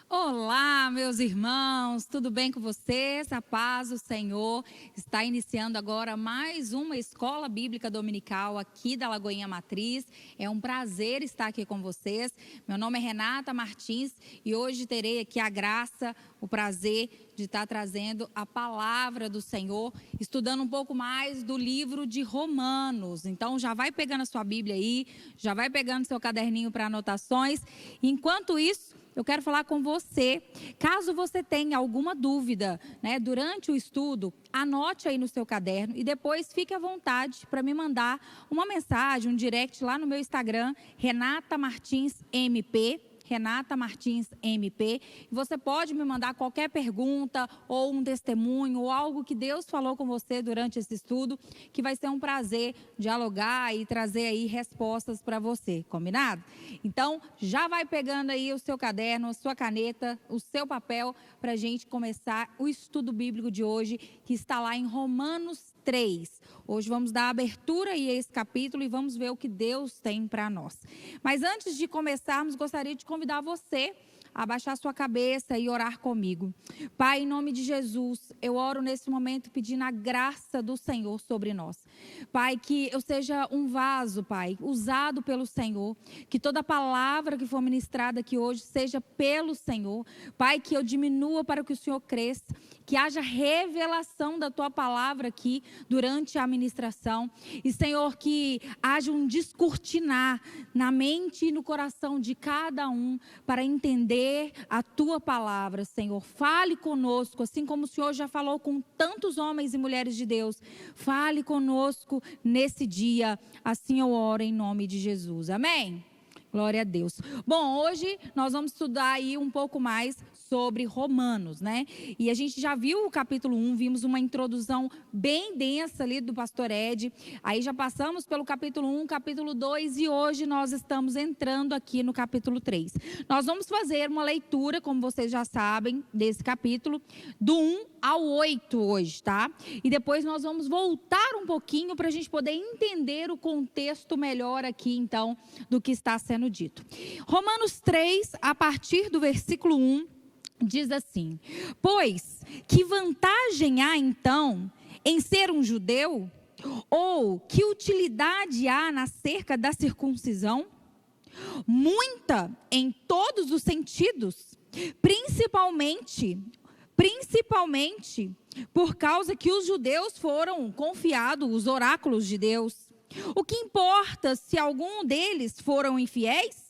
Olá, meus irmãos, tudo bem com vocês? A paz do Senhor. Está iniciando agora mais uma escola bíblica dominical aqui da Lagoinha Matriz. É um prazer estar aqui com vocês. Meu nome é Renata Martins e hoje terei aqui a graça, o prazer de estar trazendo a palavra do Senhor, estudando um pouco mais do livro de Romanos. Então já vai pegando a sua Bíblia aí, já vai pegando seu caderninho para anotações. Enquanto isso, eu quero falar com você. Caso você tenha alguma dúvida, durante o estudo, anote aí no seu caderno e depois fique à vontade para me mandar uma mensagem, um direct lá no meu Instagram, Renata Martins MP. Renata Martins MP. Você pode me mandar qualquer pergunta ou um testemunho ou algo que Deus falou com você durante esse estudo, que vai ser um prazer dialogar e trazer aí respostas para você, combinado? Então, já vai pegando aí o seu caderno, a sua caneta, o seu papel para a gente começar o estudo bíblico de hoje, que está lá em Romanos 3. Hoje vamos dar abertura aí a esse capítulo e vamos ver o que Deus tem para nós. Mas antes de começarmos, gostaria de convidar você a abaixar sua cabeça e orar comigo. Pai, em nome de Jesus, eu oro nesse momento pedindo a graça do Senhor sobre nós. Pai, que eu seja um vaso, Pai, usado pelo Senhor, que toda palavra que for ministrada aqui hoje seja pelo Senhor. Pai, que eu diminua para que o Senhor cresça, que haja revelação da Tua palavra aqui durante a ministração. E, Senhor, que haja um descortinar na mente e no coração de cada um para entender a Tua palavra, Senhor. Fale conosco, assim como o Senhor já falou com tantos homens e mulheres de Deus. Fale conosco nesse dia. Assim eu oro em nome de Jesus. Amém? Glória a Deus. Bom, hoje nós vamos estudar aí um pouco mais sobre Romanos, E a gente já viu o capítulo 1, vimos uma introdução bem densa ali do pastor Ed. Aí já passamos pelo capítulo 1, capítulo 2 e hoje nós estamos entrando aqui no capítulo 3. Nós vamos fazer uma leitura, como vocês já sabem, desse capítulo, do 1 ao 8 hoje, tá? E depois nós vamos voltar um pouquinho para a gente poder entender o contexto melhor aqui, então, do que está sendo dito. Romanos 3, a partir do versículo 1, diz assim: pois que vantagem há então em ser um judeu? Ou que utilidade há na cerca da circuncisão? Muita em todos os sentidos, principalmente por causa que os judeus foram confiados os oráculos de Deus. O que importa se algum deles foram infiéis?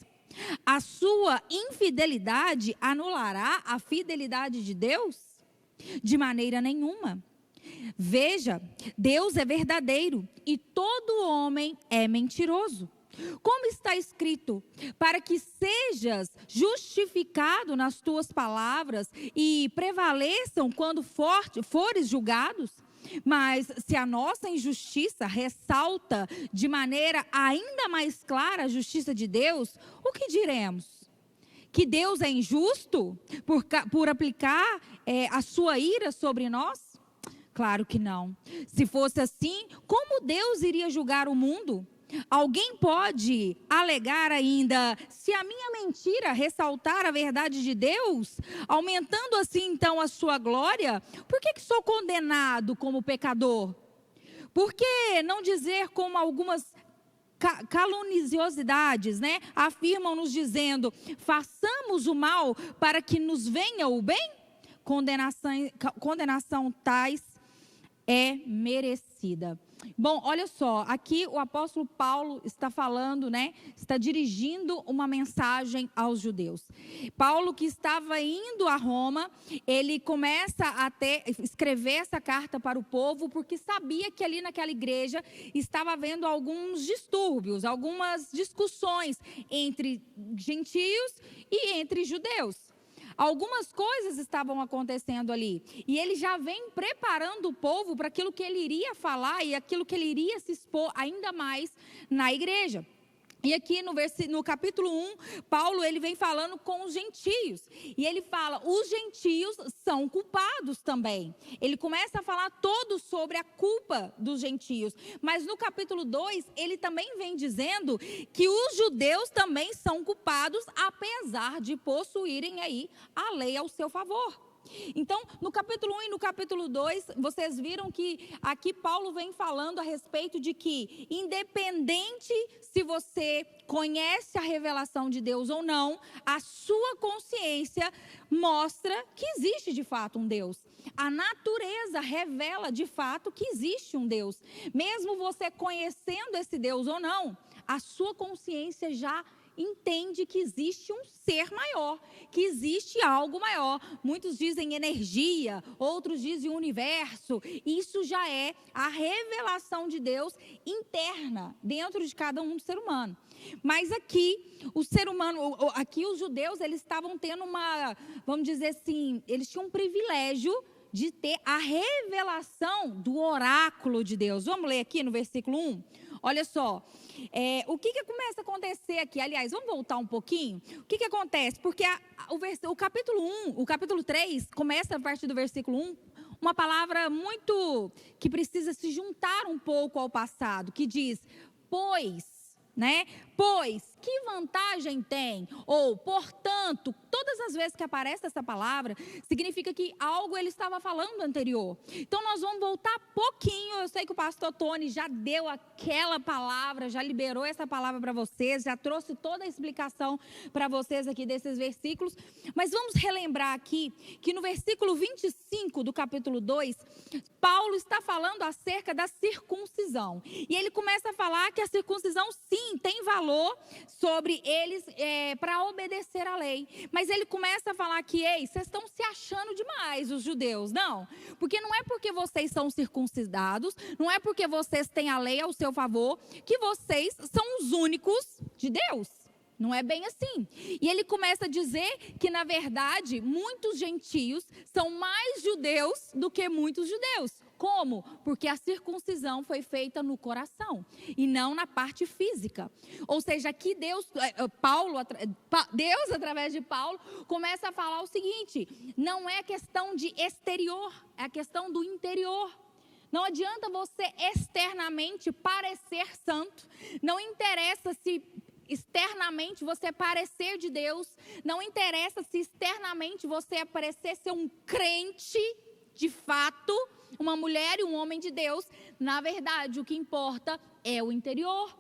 A sua infidelidade anulará a fidelidade de Deus? De maneira nenhuma. Veja, Deus é verdadeiro e todo homem é mentiroso. Como está escrito, para que sejas justificado nas tuas palavras e prevaleçam quando fores julgados? Mas se a nossa injustiça ressalta de maneira ainda mais clara a justiça de Deus, o que diremos? Que Deus é injusto por aplicar a sua ira sobre nós? Claro que não. Se fosse assim, como Deus iria julgar o mundo? Alguém pode alegar ainda, se a minha mentira ressaltar a verdade de Deus, aumentando assim então a sua glória, por que sou condenado como pecador? Por que não dizer como algumas caluniosidades, afirmam nos dizendo, façamos o mal para que nos venha o bem? Condenação tais é merecida. Bom, olha só, aqui o apóstolo Paulo está falando, está dirigindo uma mensagem aos judeus. Paulo, que estava indo a Roma, ele começa a escrever essa carta para o povo, porque sabia que ali naquela igreja estava havendo alguns distúrbios, algumas discussões entre gentios e entre judeus. Algumas coisas estavam acontecendo ali. E ele já vem preparando o povo para aquilo que ele iria falar e aquilo que ele iria se expor ainda mais na igreja. E aqui no capítulo 1, Paulo ele vem falando com os gentios. E ele fala, os gentios são culpados também. Ele começa a falar todo sobre a culpa dos gentios. Mas no capítulo 2, ele também vem dizendo que os judeus também são culpados, apesar de possuírem aí a lei ao seu favor. Então, no capítulo 1 e no capítulo 2, vocês viram que aqui Paulo vem falando a respeito de que, independente se você conhece a revelação de Deus ou não, a sua consciência mostra que existe de fato um Deus. A natureza revela de fato que existe um Deus. Mesmo você conhecendo esse Deus ou não, a sua consciência já entende que existe um ser maior, que existe algo maior. Muitos dizem energia, outros dizem universo. Isso já é a revelação de Deus interna dentro de cada um do ser humano. Mas aqui, o ser humano, aqui os judeus, eles estavam tendo vamos dizer assim, eles tinham um privilégio de ter a revelação do oráculo de Deus. Vamos ler aqui no versículo 1? Olha só, o que começa a acontecer aqui? Aliás, vamos voltar um pouquinho? O que acontece? Porque o capítulo 1, o capítulo 3, começa a partir do versículo 1, uma palavra muito que precisa se juntar um pouco ao passado, que diz, pois, né? Pois, que vantagem tem? Ou, portanto, todas as vezes que aparece essa palavra, significa que algo ele estava falando anterior. Então, nós vamos voltar pouquinho. Eu sei que o pastor Tony já deu aquela palavra, já liberou essa palavra para vocês, já trouxe toda a explicação para vocês aqui desses versículos. Mas vamos relembrar aqui que no versículo 25 do capítulo 2, Paulo está falando acerca da circuncisão. E ele começa a falar que a circuncisão, sim, tem valor sobre eles para obedecer à lei. Mas ele começa a falar que, ei, vocês estão se achando demais, os judeus. Não, porque não é porque vocês são circuncidados, não é porque vocês têm a lei ao seu favor, que vocês são os únicos de Deus. Não é bem assim. E ele começa a dizer que, na verdade, muitos gentios são mais judeus do que muitos judeus. Como? Porque a circuncisão foi feita no coração e não na parte física. Ou seja, aqui Deus, através de Paulo, começa a falar o seguinte: não é questão de exterior, é a questão do interior. Não adianta você externamente parecer santo, não interessa se externamente você parecer de Deus, não interessa se externamente você parecer ser um crente de fato, uma mulher e um homem de Deus. Na verdade, o que importa é o interior.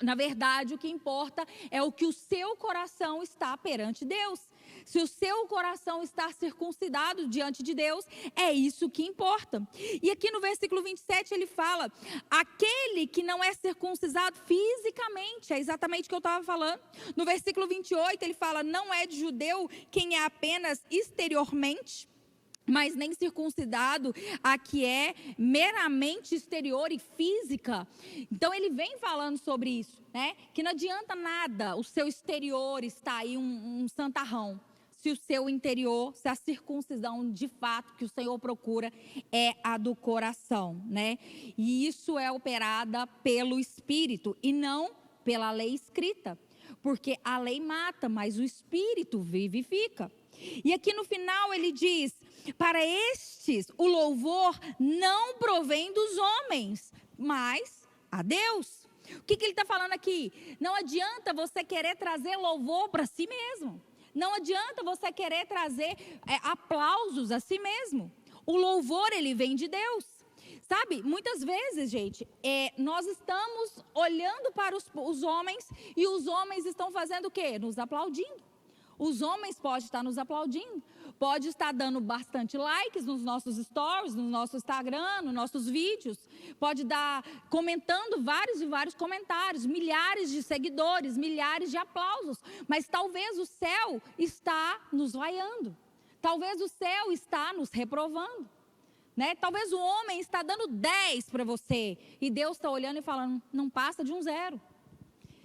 Na verdade, o que importa é o que o seu coração está perante Deus. Se o seu coração está circuncidado diante de Deus, é isso que importa. E aqui no versículo 27 ele fala, aquele que não é circuncisado fisicamente, é exatamente o que eu estava falando. No versículo 28 ele fala, não é de judeu quem é apenas exteriormente, mas nem circuncidado a que é meramente exterior e física. Então ele vem falando sobre isso, né? Que não adianta nada o seu exterior estar aí um santarrão, se o seu interior, se a circuncisão de fato que o Senhor procura é a do coração, né? E isso é operada pelo Espírito e não pela lei escrita, porque a lei mata, mas o Espírito vivifica. E aqui no final ele diz, para estes o louvor não provém dos homens, mas a Deus. O que ele está falando aqui? Não adianta você querer trazer louvor para si mesmo. Não adianta você querer trazer aplausos a si mesmo. O louvor, ele vem de Deus. Sabe, muitas vezes, gente, nós estamos olhando para os homens e os homens estão fazendo o quê? Nos aplaudindo. Os homens podem estar nos aplaudindo, pode estar dando bastante likes nos nossos stories, no nosso Instagram, nos nossos vídeos, pode estar comentando vários e vários comentários, milhares de seguidores, milhares de aplausos, mas talvez o céu está nos vaiando, talvez o céu está nos reprovando, né? Talvez o homem está dando 10 para você e Deus está olhando e falando, não passa de um 0.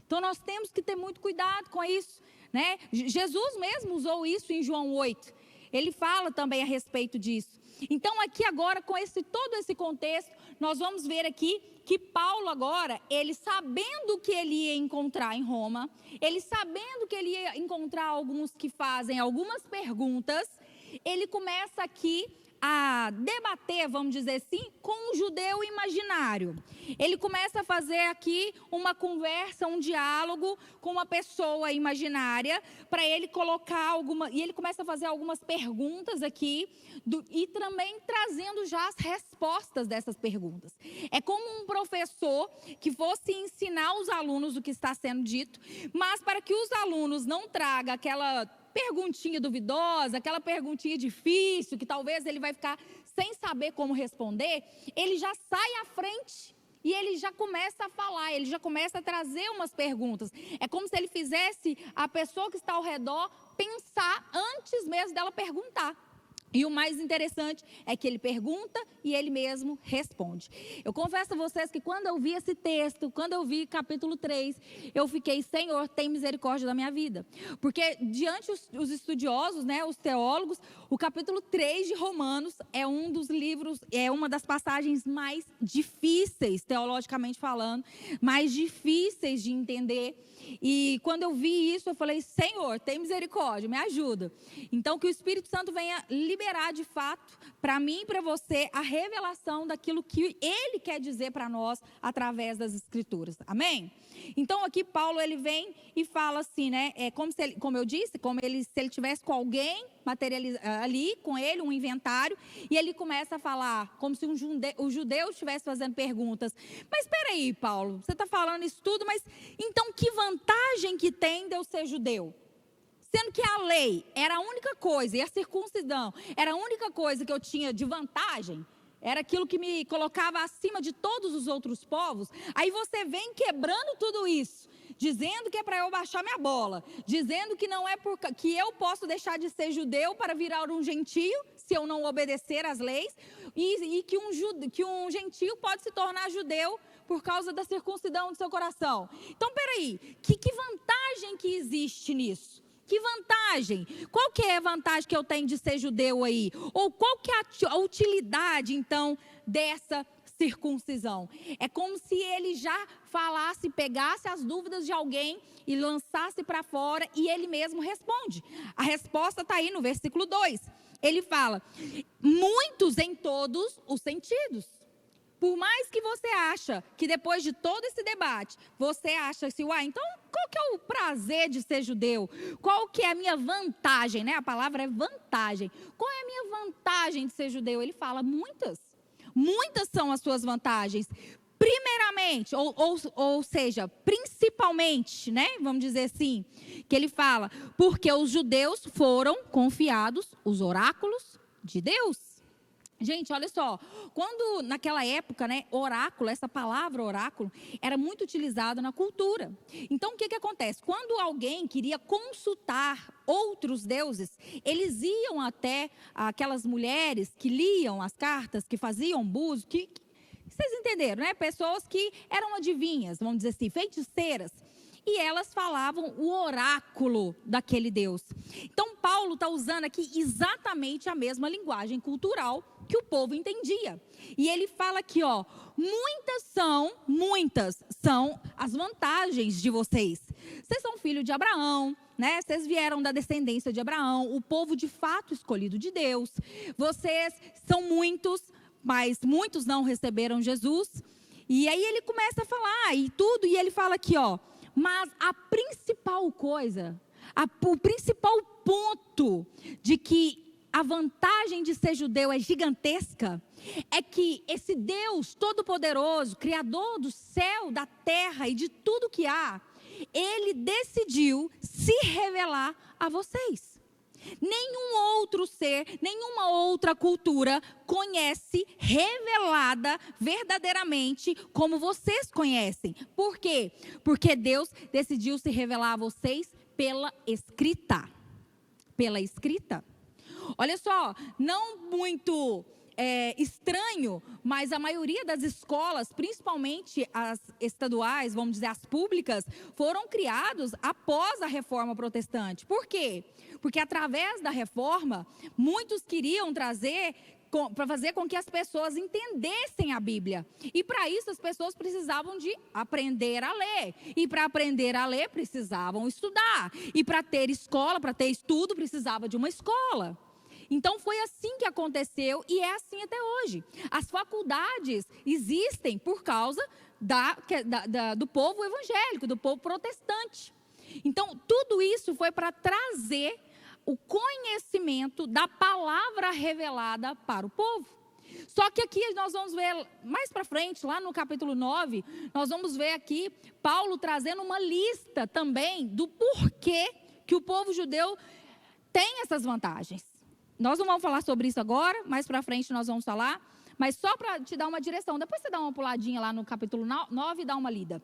Então nós temos que ter muito cuidado com isso. Né? Jesus mesmo usou isso em João 8. ele fala também a respeito disso. Então aqui agora, com todo esse contexto, nós vamos ver aqui que Paulo agora, ele sabendo que ele ia encontrar em Roma, ele sabendo que ele ia encontrar alguns que fazem algumas perguntas, ele começa aqui a debater, vamos dizer assim, com um judeu imaginário. Ele começa a fazer aqui uma conversa, um diálogo com uma pessoa imaginária, para ele colocar e ele começa a fazer algumas perguntas aqui, e também trazendo já as respostas dessas perguntas. É como um professor que fosse ensinar os alunos o que está sendo dito, mas para que os alunos não tragam aquela perguntinha duvidosa, aquela perguntinha difícil, que talvez ele vai ficar sem saber como responder, ele já sai à frente e ele já começa a falar, ele já começa a trazer umas perguntas. É como se ele fizesse a pessoa que está ao redor pensar antes mesmo dela perguntar. E o mais interessante é que ele pergunta e ele mesmo responde. Eu confesso a vocês que quando eu vi esse texto, quando eu vi capítulo 3, eu fiquei, Senhor, tem misericórdia da minha vida. Porque diante os estudiosos, né, os teólogos, o capítulo 3 de Romanos é um dos livros, é uma das passagens mais difíceis, teologicamente falando, mais difíceis de entender. E quando eu vi isso, eu falei, Senhor, tem misericórdia, me ajuda. Então, que o Espírito Santo venha liberar de fato, para mim e para você, a revelação daquilo que Ele quer dizer para nós através das Escrituras. Amém? Então, aqui Paulo, ele vem e fala assim, né? É como se ele, como eu disse, se ele tivesse com alguém ali, com ele, um inventário, e ele começa a falar, como se o judeu estivesse fazendo perguntas. Mas espera aí, Paulo, você está falando isso tudo, mas então que vantagem que tem de eu ser judeu? Sendo que a lei era a única coisa, e a circuncisão era a única coisa que eu tinha de vantagem, era aquilo que me colocava acima de todos os outros povos. Aí você vem quebrando tudo isso, dizendo que é para eu baixar minha bola, dizendo que não é que eu posso deixar de ser judeu para virar um gentio, se eu não obedecer às leis, e que um gentio pode se tornar judeu por causa da circuncisão do seu coração. Então, peraí, que vantagem que existe nisso? Que vantagem? Qual que é a vantagem que eu tenho de ser judeu aí? Ou qual que é a utilidade, então, dessa circuncisão? É como se ele já falasse, pegasse as dúvidas de alguém e lançasse para fora, e ele mesmo responde. A resposta está aí no versículo 2. Ele fala, muitos em todos os sentidos. Por mais que você acha que depois de todo esse debate, você acha assim, então qual que é o prazer de ser judeu? Qual que é a minha vantagem, né? A palavra é vantagem. Qual é a minha vantagem de ser judeu? Ele fala, muitas. Muitas são as suas vantagens. Primeiramente, ou seja, principalmente, né? Vamos dizer assim, que ele fala, porque os judeus foram confiados os oráculos de Deus. Gente, olha só, quando naquela época, né, oráculo, essa palavra oráculo, era muito utilizada na cultura. Então, o que acontece? Quando alguém queria consultar outros deuses, eles iam até aquelas mulheres que liam as cartas, que faziam búzios, vocês entenderam, né? Pessoas que eram adivinhas, vamos dizer assim, feiticeiras. E elas falavam o oráculo daquele Deus. Então, Paulo está usando aqui exatamente a mesma linguagem cultural que o povo entendia. E ele fala aqui, muitas são as vantagens de vocês. Vocês são filhos de Abraão, né? Vocês vieram da descendência de Abraão, o povo de fato escolhido de Deus. Vocês são muitos, mas muitos não receberam Jesus. E aí ele começa a falar e tudo, e ele fala aqui, mas a principal coisa, o principal ponto de que a vantagem de ser judeu é gigantesca, é que esse Deus todo-poderoso, criador do céu, da terra e de tudo que há, ele decidiu se revelar a vocês. Nenhum outro ser, nenhuma outra cultura conhece revelada verdadeiramente como vocês conhecem. Por quê? Porque Deus decidiu se revelar a vocês pela escrita. Pela escrita. Olha só, não muito estranho, mas a maioria das escolas, principalmente as estaduais, vamos dizer, as públicas, foram criados após a Reforma Protestante. Por quê? Porque através da Reforma, muitos queriam trazer para fazer com que as pessoas entendessem a Bíblia. E para isso as pessoas precisavam de aprender a ler. E para aprender a ler, precisavam estudar. E para ter escola, para ter estudo, precisava de uma escola. Então foi assim que aconteceu e é assim até hoje. As faculdades existem por causa do povo evangélico, do povo protestante. Então tudo isso foi para trazer o conhecimento da palavra revelada para o povo. Só que aqui nós vamos ver mais para frente, lá no capítulo 9, nós vamos ver aqui Paulo trazendo uma lista também do porquê que o povo judeu tem essas vantagens. Nós não vamos falar sobre isso agora, mais para frente nós vamos falar, mas só para te dar uma direção. Depois você dá uma puladinha lá no capítulo 9 e dá uma lida.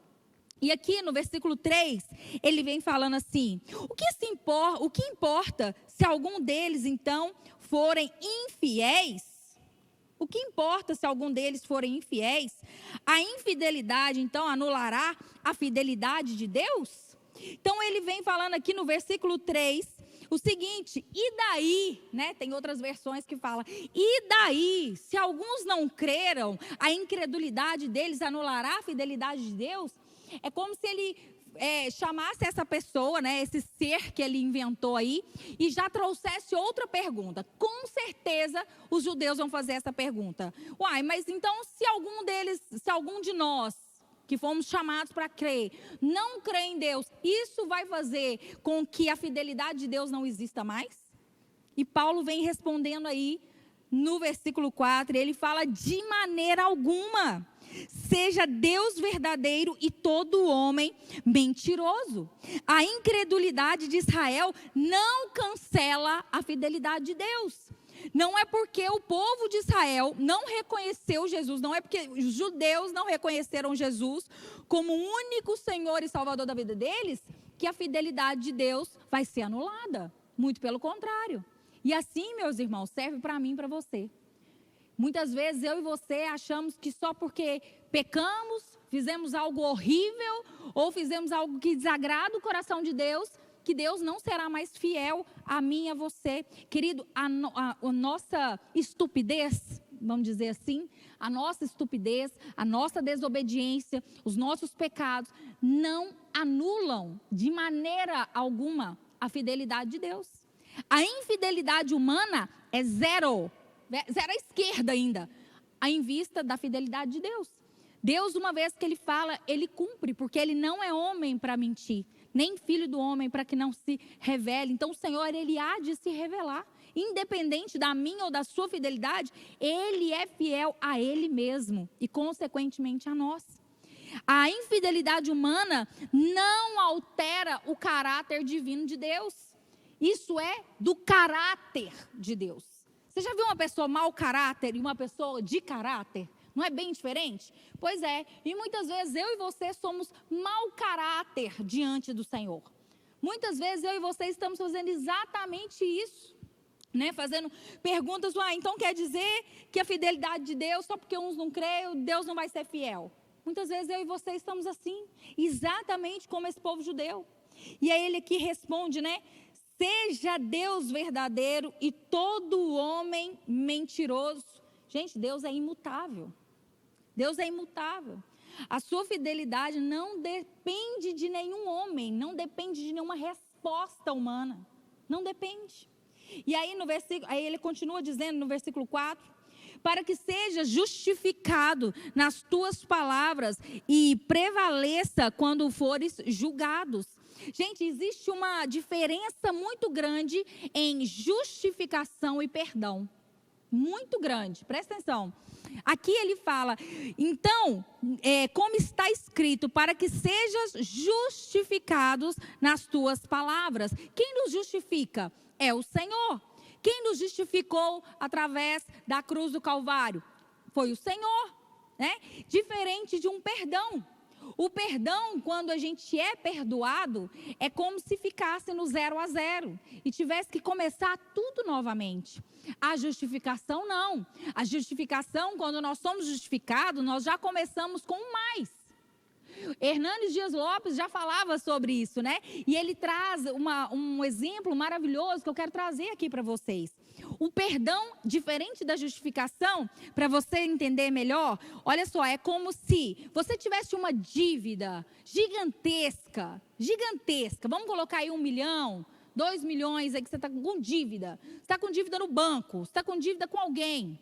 E aqui no versículo 3, ele vem falando assim: o que importa se algum deles então forem infiéis? O que importa se algum deles forem infiéis? A infidelidade então anulará a fidelidade de Deus? Então ele vem falando aqui no versículo 3 o seguinte: e daí, né? Tem outras versões que falam: e daí, se alguns não creram, a incredulidade deles anulará a fidelidade de Deus? É como se ele chamasse essa pessoa, né, esse ser que ele inventou aí, e já trouxesse outra pergunta. Com certeza os judeus vão fazer essa pergunta. Uai, mas então se algum de nós que fomos chamados para crer, não crê em Deus, isso vai fazer com que a fidelidade de Deus não exista mais? E Paulo vem respondendo aí no versículo 4, ele fala: de maneira alguma. Seja Deus verdadeiro e todo homem mentiroso. A incredulidade de Israel não cancela a fidelidade de Deus. Não é porque o povo de Israel não reconheceu Jesus, não é porque os judeus não reconheceram Jesus como o único Senhor e Salvador da vida deles, que a fidelidade de Deus vai ser anulada. Muito pelo contrário. E assim, meus irmãos, serve para mim e para você. Muitas vezes eu e você achamos que só porque pecamos, fizemos algo horrível, ou fizemos algo que desagrada o coração de Deus, que Deus não será mais fiel a mim e a você. Querido, a nossa estupidez, vamos dizer assim, a nossa estupidez, a nossa desobediência, os nossos pecados, não anulam de maneira alguma a fidelidade de Deus. A infidelidade humana é zero à esquerda ainda, em vista da fidelidade de Deus. Deus, uma vez que Ele fala, Ele cumpre, porque Ele não é homem para mentir, nem filho do homem para que não se revele. Então o Senhor, Ele há de se revelar, independente da minha ou da sua fidelidade, Ele é fiel a Ele mesmo e consequentemente a nós. A infidelidade humana não altera o caráter divino de Deus. Isso é do caráter de Deus. Você já viu uma pessoa mau caráter e uma pessoa de caráter? Não é bem diferente? Pois é, e muitas vezes eu e você somos mau caráter diante do Senhor. Muitas vezes eu e você estamos fazendo exatamente isso, né? Fazendo perguntas: então quer dizer que a fidelidade de Deus, só porque uns não creem, Deus não vai ser fiel? Muitas vezes eu e você estamos assim, exatamente como esse povo judeu. E aí ele aqui responde, né? Seja Deus verdadeiro e todo homem mentiroso. Gente, Deus é imutável. Deus é imutável. A sua fidelidade não depende de nenhum homem, não depende de nenhuma resposta humana. Não depende. E aí aí ele continua dizendo no versículo 4: para que seja justificado nas tuas palavras e prevaleça quando fores julgados. Gente, existe uma diferença muito grande em justificação e perdão. Muito grande, presta atenção. Aqui ele fala: então, como está escrito, para que sejas justificados nas tuas palavras. Quem nos justifica? É o Senhor. Quem nos justificou através da cruz do Calvário? Foi o Senhor, né? Diferente de um perdão. O perdão, quando a gente é perdoado, é como se ficasse no 0 a 0 e tivesse que começar tudo novamente. A justificação não. A justificação, quando nós somos justificados, nós já começamos com um mais. Hernandes Dias Lopes já falava sobre isso, né? E ele traz um exemplo maravilhoso que eu quero trazer aqui para vocês. O perdão, diferente da justificação, para você entender melhor, olha só, é como se você tivesse uma dívida gigantesca, vamos colocar aí 1 milhão, 2 milhões, aí que você está com dívida. Você está com dívida no banco, você está com dívida com alguém.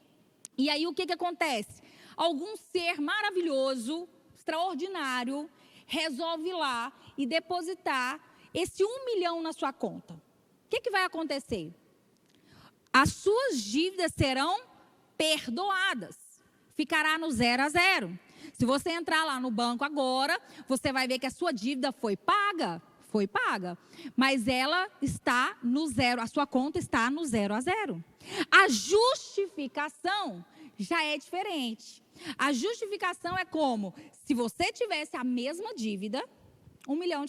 E aí o que acontece? Algum ser maravilhoso, extraordinário, resolve ir lá e depositar esse 1 milhão na sua conta. O que vai acontecer? As suas dívidas serão perdoadas. Ficará no 0 a 0. Se você entrar lá no banco agora, você vai ver que a sua dívida foi paga. Mas ela está no 0, a sua conta está no 0 a 0. A justificação já é diferente. A justificação é como se você tivesse a mesma dívida, R$1 milhão.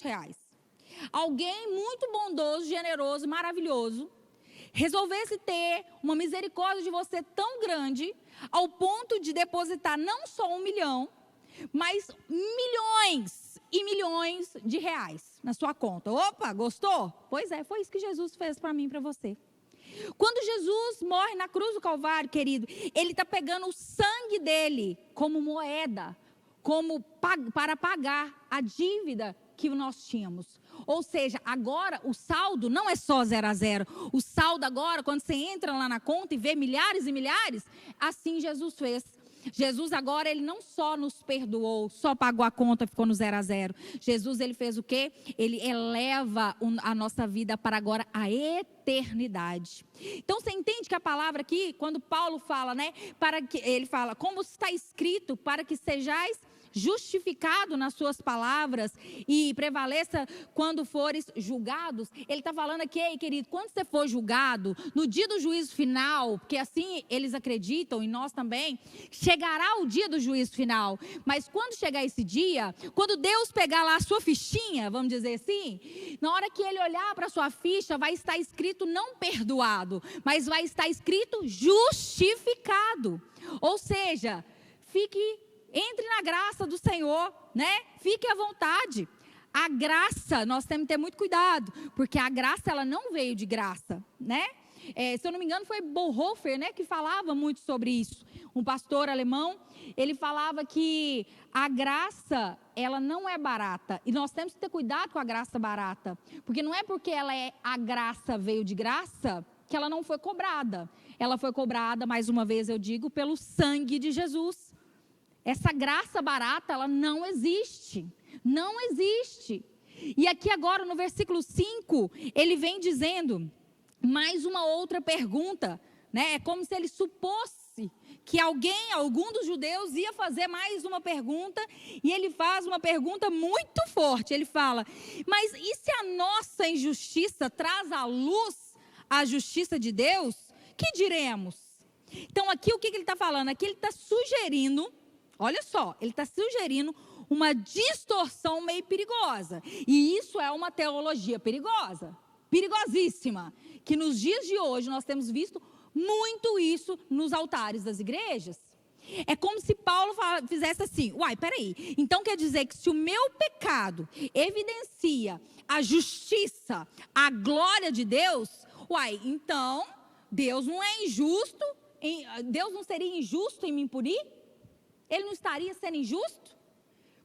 Alguém muito bondoso, generoso, maravilhoso, resolvesse ter uma misericórdia de você tão grande, ao ponto de depositar não só 1 milhão, mas milhões e milhões de reais na sua conta. Opa, gostou? Pois é, foi isso que Jesus fez para mim e para você. Quando Jesus morre na cruz do Calvário, querido, ele está pegando o sangue dele como moeda, para pagar a dívida que nós tínhamos. Ou seja, agora o saldo não é só 0 a 0. O saldo agora, quando você entra lá na conta e vê milhares e milhares, assim Jesus fez. Jesus agora, ele não só nos perdoou, só pagou a conta, ficou no 0 a 0. Jesus, ele fez o quê? Ele eleva a nossa vida para agora a eternidade. Então, você entende que a palavra aqui, quando Paulo fala, né? Ele fala, como está escrito, para que sejais justificado nas suas palavras e prevaleça quando fores julgados. Ele está falando aqui, ei, querido, quando você for julgado, no dia do juízo final, porque assim eles acreditam e nós também, chegará o dia do juízo final. Mas quando chegar esse dia, quando Deus pegar lá a sua fichinha, vamos dizer assim, na hora que ele olhar para a sua ficha, vai estar escrito não perdoado, mas vai estar escrito justificado. Ou seja, entre na graça do Senhor, né? Fique à vontade. A graça, nós temos que ter muito cuidado, porque a graça, ela não veio de graça, né? Se eu não me engano, foi Bonhoeffer, né, que falava muito sobre isso. Um pastor alemão, ele falava que a graça, ela não é barata. E nós temos que ter cuidado com a graça barata. Porque não é porque a graça veio de graça, que ela não foi cobrada. Ela foi cobrada, mais uma vez eu digo, pelo sangue de Jesus. Essa graça barata, ela não existe. Não existe. E aqui agora no versículo 5, ele vem dizendo mais uma outra pergunta, né? É como se ele supôsse que algum dos judeus ia fazer mais uma pergunta, e ele faz uma pergunta muito forte. Ele fala, mas e se a nossa injustiça traz à luz a justiça de Deus? Que diremos? Então aqui o que ele está falando? Aqui ele está sugerindo, olha só, ele está sugerindo uma distorção meio perigosa. E isso é uma teologia perigosa, perigosíssima, que nos dias de hoje nós temos visto muito isso nos altares das igrejas. É como se Paulo fizesse assim, peraí, então quer dizer que se o meu pecado evidencia a justiça, a glória de Deus, então Deus não é injusto, Deus não seria injusto em me punir? Ele não estaria sendo injusto?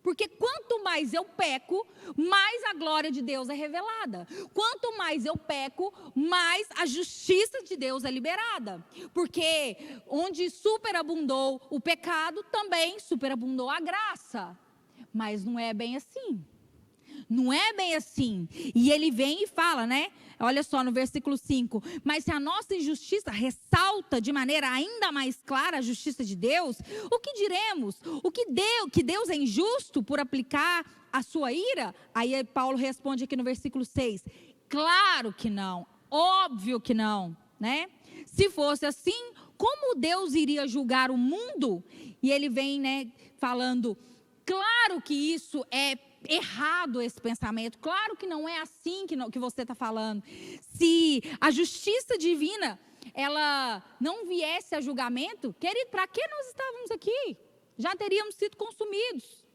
Porque quanto mais eu peco, mais a glória de Deus é revelada. Quanto mais eu peco, mais a justiça de Deus é liberada. Porque onde superabundou o pecado, também superabundou a graça. Mas não é bem assim. Não é bem assim. E ele vem e fala, né? Olha só no versículo 5. Mas se a nossa injustiça ressalta de maneira ainda mais clara a justiça de Deus, o que diremos? Que Deus é injusto por aplicar a sua ira? Aí Paulo responde aqui no versículo 6. Claro que não. Óbvio que não, né? Se fosse assim, como Deus iria julgar o mundo? E ele vem, né, falando, Claro que isso é errado, esse pensamento. Claro que não é assim que você está falando. Se a justiça divina, ela não viesse a julgamento, querido, para que nós estávamos aqui? Já teríamos sido consumidos.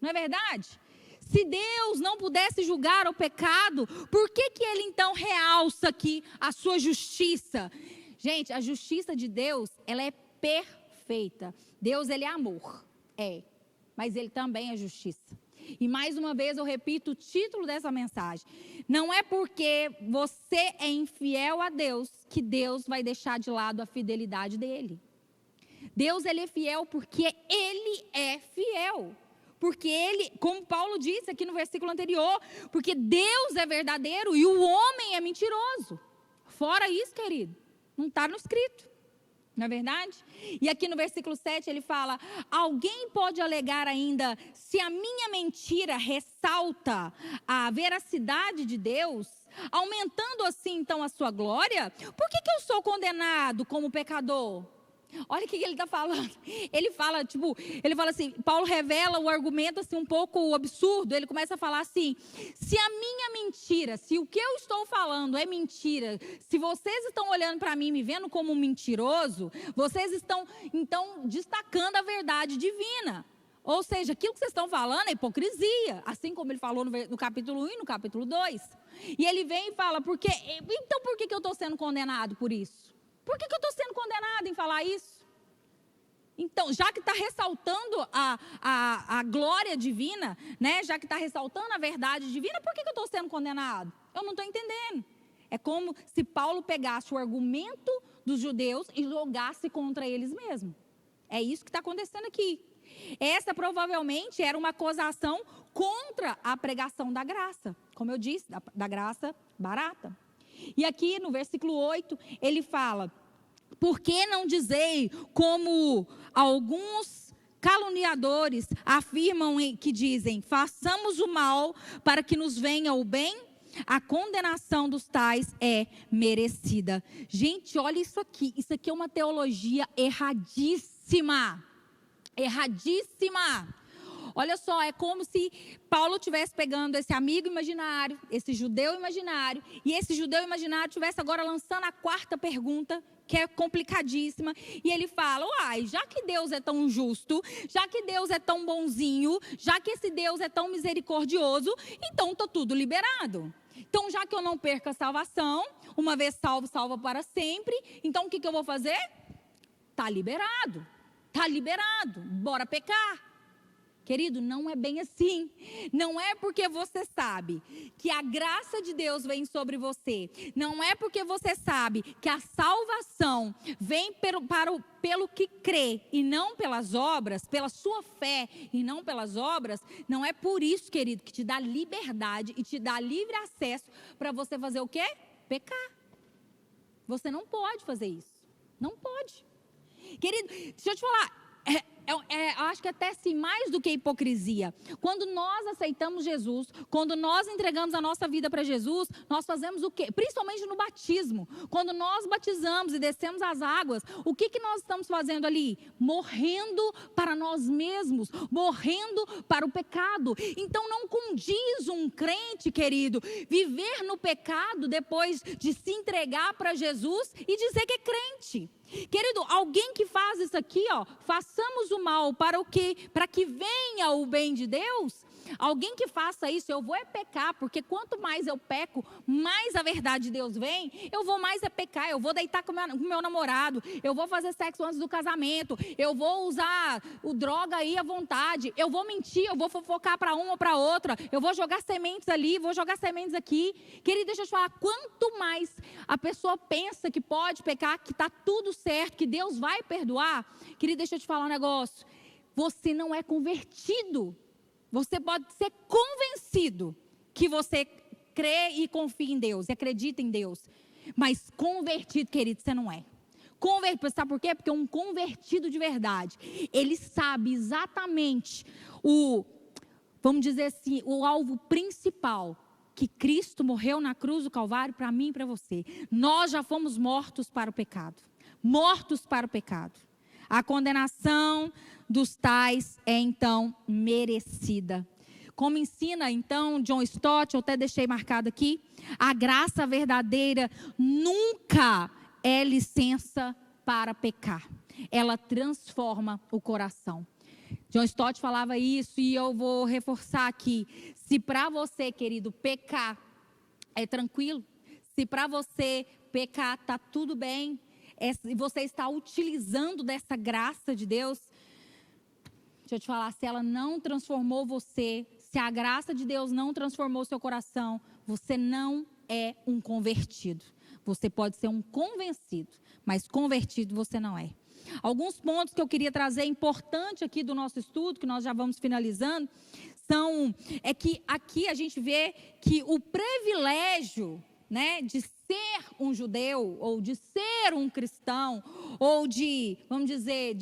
Não é verdade? Se Deus não pudesse julgar o pecado, por que Ele então realça aqui a sua justiça? Gente, a justiça de Deus, ela é perfeita. Deus, Ele é amor. Mas Ele também é justiça. E mais uma vez eu repito o título dessa mensagem. Não é porque você é infiel a Deus que Deus vai deixar de lado a fidelidade dEle. Deus, Ele é fiel porque Ele é fiel. Porque Ele, como Paulo disse aqui no versículo anterior, porque Deus é verdadeiro e o homem é mentiroso. Fora isso, querido, não está no escrito. Não é verdade? E aqui no versículo 7 ele fala: alguém pode alegar ainda, se a minha mentira ressalta a veracidade de Deus, aumentando assim então a sua glória, por que eu sou condenado como pecador? Olha o que ele está falando. Ele fala assim, Paulo revela o argumento assim um pouco absurdo. Ele começa a falar assim: se a minha mentira, se o que eu estou falando é mentira, se vocês estão olhando para mim, me vendo como um mentiroso, vocês estão então destacando a verdade divina. Ou seja, aquilo que vocês estão falando é hipocrisia, assim como ele falou no capítulo 1 e no capítulo 2. E ele vem e fala: então por que eu estou sendo condenado por isso? Por que eu estou sendo condenado em falar isso? Então, já que está ressaltando a glória divina, né? Já que está ressaltando a verdade divina, por que eu estou sendo condenado? Eu não estou entendendo. É como se Paulo pegasse o argumento dos judeus e jogasse contra eles mesmos. É isso que está acontecendo aqui. Essa provavelmente era uma acusação contra a pregação da graça. Como eu disse, da graça barata. E aqui no versículo 8, ele fala: por que não dizei como alguns caluniadores afirmam que dizem, façamos o mal para que nos venha o bem? A condenação dos tais é merecida. Gente, olha isso aqui é uma teologia erradíssima. Erradíssima. Olha só, é como se Paulo estivesse pegando esse amigo imaginário, esse judeu imaginário, e esse judeu imaginário estivesse agora lançando a quarta pergunta, que é complicadíssima, e ele fala: uai, já que Deus é tão justo, já que Deus é tão bonzinho, já que esse Deus é tão misericordioso, então está tudo liberado. Então, já que eu não perco a salvação, uma vez salvo, salva para sempre, então o que eu vou fazer? Está liberado, bora pecar. Querido, não é bem assim. Não é porque você sabe que a graça de Deus vem sobre você. Não é porque você sabe que a salvação vem pelo que crê e não pelas obras, pela sua fé e não pelas obras. Não é por isso, querido, que te dá liberdade e te dá livre acesso para você fazer o quê? Pecar. Você não pode fazer isso. Não pode. Querido, deixa eu te falar. Eu acho que até assim, mais do que hipocrisia. Quando nós aceitamos Jesus, quando nós entregamos a nossa vida para Jesus, nós fazemos o quê? Principalmente no batismo. Quando nós batizamos e descemos as águas, o que nós estamos fazendo ali? Morrendo para nós mesmos, morrendo para o pecado. Então não condiz um crente, querido, viver no pecado depois de se entregar para Jesus e dizer que é crente. Querido, alguém que faz isso aqui, façamos o mal para que venha o bem de Deus. Alguém que faça isso, eu vou pecar, porque quanto mais eu peco, mais a verdade de Deus vem, eu vou mais pecar, eu vou deitar com o meu namorado, eu vou fazer sexo antes do casamento, eu vou usar o droga aí à vontade, eu vou mentir, eu vou fofocar para uma ou para outra, eu vou jogar sementes ali, vou jogar sementes aqui. Querido, deixa eu te falar, quanto mais a pessoa pensa que pode pecar, que está tudo certo, que Deus vai perdoar, querido, deixa eu te falar um negócio, você não é convertido. Você pode ser convencido que você crê e confia em Deus, e acredita em Deus. Mas convertido, querido, você não é. Sabe por quê? Porque um convertido de verdade, ele sabe exatamente vamos dizer assim, o alvo principal, que Cristo morreu na cruz do Calvário para mim e para você. Nós já fomos mortos para o pecado. Mortos para o pecado. A condenação dos tais é então merecida. Como ensina então John Stott, eu até deixei marcado aqui, a graça verdadeira nunca é licença para pecar. Ela transforma o coração. John Stott falava isso e eu vou reforçar aqui. Se para você, querido, pecar é tranquilo, se para você pecar está tudo bem, e você está utilizando dessa graça de Deus, deixa eu te falar, se ela não transformou você, se a graça de Deus não transformou seu coração, você não é um convertido. Você pode ser um convencido, mas convertido você não é. Alguns pontos que eu queria trazer importante aqui do nosso estudo, que nós já vamos finalizando, é que aqui a gente vê que o privilégio, né, de ser um judeu, ou de ser um cristão, ou de, vamos dizer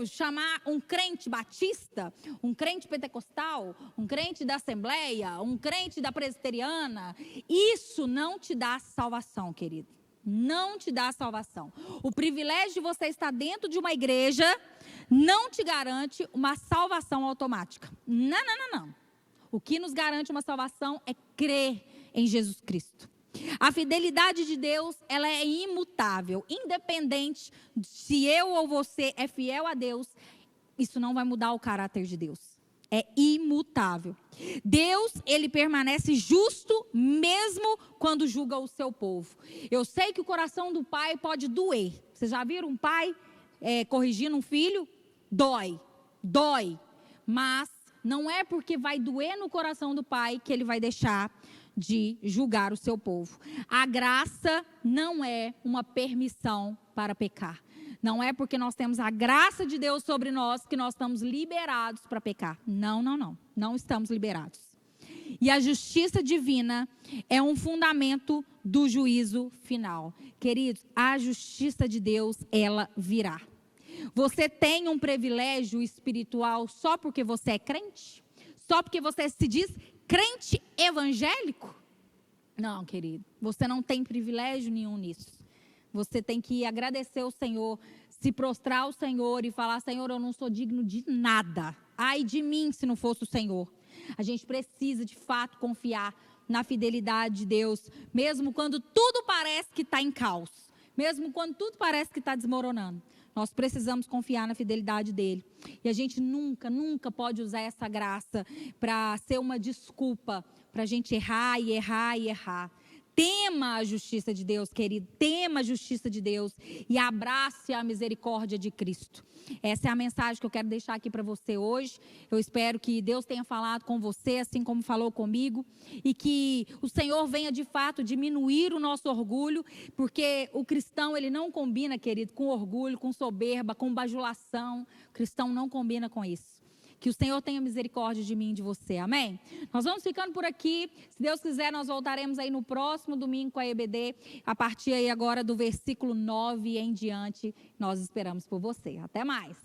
chamar um crente batista, um crente pentecostal, um crente da assembleia, um crente da presbiteriana, isso não te dá salvação, querido. Não te dá salvação. O privilégio de você estar dentro de uma igreja não te garante uma salvação automática. Não. O que nos garante uma salvação é crer em Jesus Cristo. A fidelidade de Deus, ela é imutável, independente se eu ou você é fiel a Deus, isso não vai mudar o caráter de Deus. É imutável. Deus, ele permanece justo mesmo quando julga o seu povo. Eu sei que o coração do pai pode doer. Vocês já viram um pai corrigindo um filho? Dói. Mas não é porque vai doer no coração do pai que ele vai deixar de julgar o seu povo. A graça não é uma permissão para pecar. Não é porque nós temos a graça de Deus sobre nós que nós estamos liberados para pecar. Não. Não estamos liberados. E a justiça divina é um fundamento do juízo final. Queridos, a justiça de Deus, ela virá. Você tem um privilégio espiritual só porque você é crente? Só porque você se diz crente evangélico? Não, querido. Você não tem privilégio nenhum nisso. Você tem que agradecer ao Senhor, se prostrar ao Senhor e falar: Senhor, eu não sou digno de nada. Ai de mim se não fosse o Senhor. A gente precisa de fato confiar na fidelidade de Deus, mesmo quando tudo parece que está em caos, mesmo quando tudo parece que está desmoronando. Nós precisamos confiar na fidelidade dele. E a gente nunca pode usar essa graça para ser uma desculpa para a gente errar. Tema a justiça de Deus, querido. Tema a justiça de Deus e abrace a misericórdia de Cristo. Essa é a mensagem que eu quero deixar aqui para você hoje. Eu espero que Deus tenha falado com você, assim como falou comigo. E que o Senhor venha, de fato, diminuir o nosso orgulho. Porque o cristão, ele não combina, querido, com orgulho, com soberba, com bajulação. O cristão não combina com isso. Que o Senhor tenha misericórdia de mim e de você, amém? Nós vamos ficando por aqui, se Deus quiser nós voltaremos aí no próximo domingo com a EBD, a partir aí agora do versículo 9 em diante, nós esperamos por você, até mais.